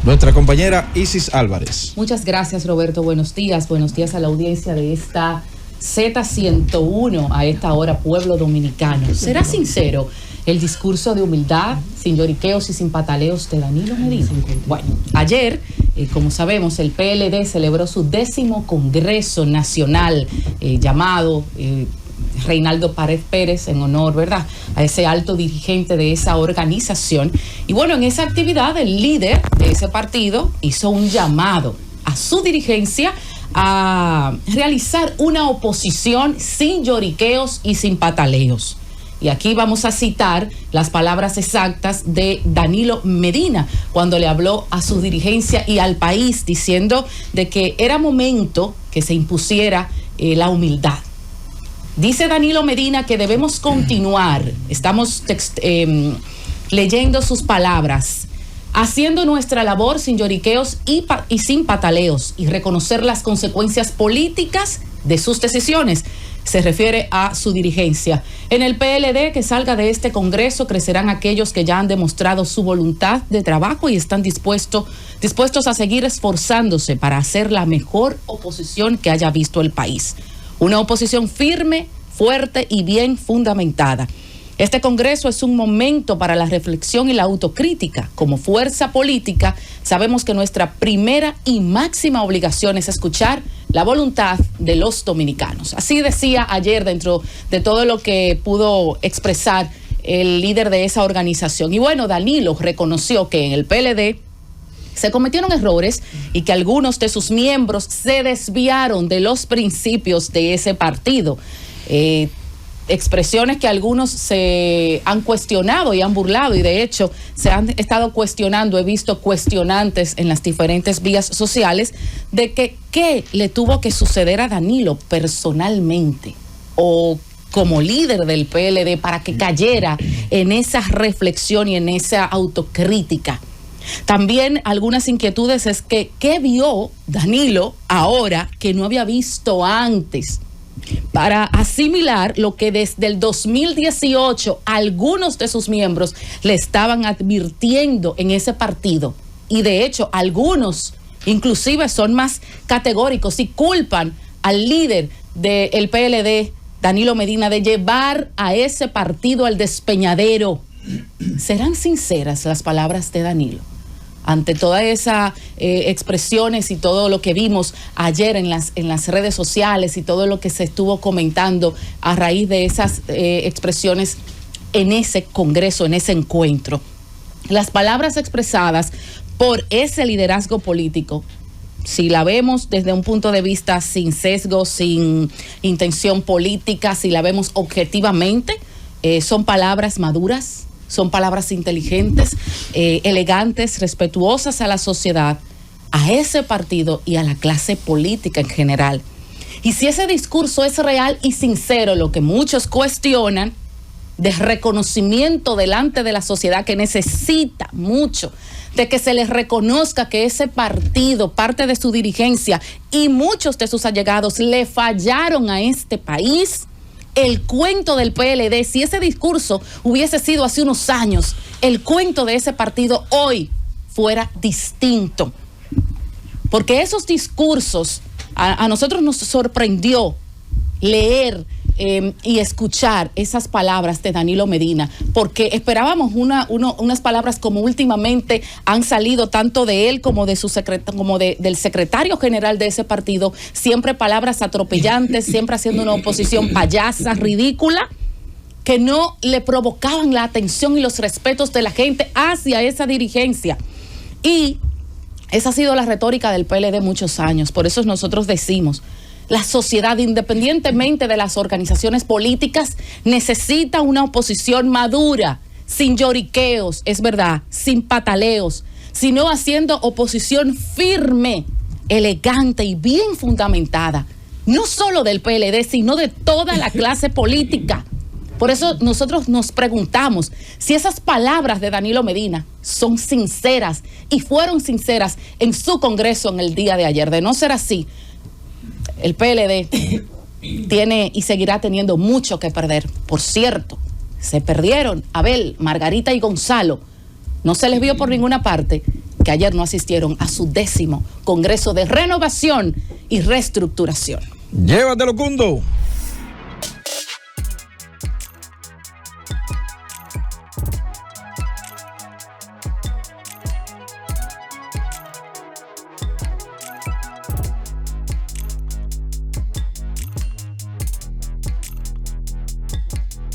Nuestra compañera Isis Álvarez. Muchas gracias, Roberto. Buenos días a la audiencia de esta Z101 a esta hora, pueblo dominicano. ¿Será sincero el discurso de humildad, sin lloriqueos y sin pataleos de Danilo Medina? Bueno, ayer, como sabemos, el PLD celebró su 10º Congreso Nacional llamado Reinaldo Pared Pérez, en honor, ¿verdad?, a ese alto dirigente de esa organización. Y bueno, en esa actividad el líder de ese partido hizo un llamado a su dirigencia a realizar una oposición sin lloriqueos y sin pataleos. Y aquí vamos a citar las palabras exactas de Danilo Medina cuando le habló a su dirigencia y al país, diciendo de que era momento que se impusiera la humildad. Dice Danilo Medina que debemos continuar, estamos leyendo sus palabras, haciendo nuestra labor sin lloriqueos y sin pataleos y reconocer las consecuencias políticas de sus decisiones. Se refiere a su dirigencia. En el PLD que salga de este Congreso crecerán aquellos que ya han demostrado su voluntad de trabajo y están dispuestos a seguir esforzándose para hacer la mejor oposición que haya visto el país. Una oposición firme, fuerte y bien fundamentada. Este Congreso es un momento para la reflexión y la autocrítica. Como fuerza política, sabemos que nuestra primera y máxima obligación es escuchar la voluntad de los dominicanos. Así decía ayer dentro de todo lo que pudo expresar el líder de esa organización. Y bueno, Danilo reconoció que en el PLD se cometieron errores y que algunos de sus miembros se desviaron de los principios de ese partido. Expresiones que algunos se han cuestionado y han burlado, y de hecho se han estado cuestionando, he visto cuestionantes en las diferentes vías sociales de que qué le tuvo que suceder a Danilo personalmente o como líder del PLD para que cayera en esa reflexión y en esa autocrítica. También algunas inquietudes es que ¿qué vio Danilo ahora que no había visto antes? Para asimilar lo que desde el 2018 algunos de sus miembros le estaban advirtiendo en ese partido. Y de hecho algunos inclusive son más categóricos y culpan al líder del PLD, Danilo Medina, de llevar a ese partido al despeñadero. ¿Serán sinceras las palabras de Danilo ante todas esas expresiones y todo lo que vimos ayer en las redes sociales y todo lo que se estuvo comentando a raíz de esas expresiones en ese congreso, en ese encuentro? Las palabras expresadas por ese liderazgo político, si la vemos desde un punto de vista sin sesgo, sin intención política, si la vemos objetivamente, son palabras maduras, son palabras inteligentes, elegantes, respetuosas a la sociedad, a ese partido y a la clase política en general. Y si ese discurso es real y sincero, lo que muchos cuestionan, de reconocimiento delante de la sociedad, que necesita mucho de que se les reconozca que ese partido, parte de su dirigencia y muchos de sus allegados le fallaron a este país. El cuento del PLD, si ese discurso hubiese sido hace unos años, el cuento de ese partido hoy fuera distinto. Porque esos discursos, a nosotros nos sorprendió leer y escuchar esas palabras de Danilo Medina, porque esperábamos unas palabras como últimamente han salido tanto de él como de del secretario general de ese partido, siempre palabras atropellantes, siempre haciendo una oposición payasa, ridícula, que no le provocaban la atención y los respetos de la gente hacia esa dirigencia. Y esa ha sido la retórica del PLD muchos años. Por eso nosotros decimos, la sociedad, independientemente de las organizaciones políticas, necesita una oposición madura, sin lloriqueos, es verdad, sin pataleos, sino haciendo oposición firme, elegante y bien fundamentada, no solo del PLD, sino de toda la clase política. Por eso nosotros nos preguntamos si esas palabras de Danilo Medina son sinceras y fueron sinceras en su congreso en el día de ayer. De no ser así, el PLD tiene y seguirá teniendo mucho que perder. Por cierto, se perdieron Abel, Margarita y Gonzalo. No se les vio por ninguna parte. que ayer no asistieron a su 10º Congreso de Renovación y Reestructuración. Llévatelo, Cundo.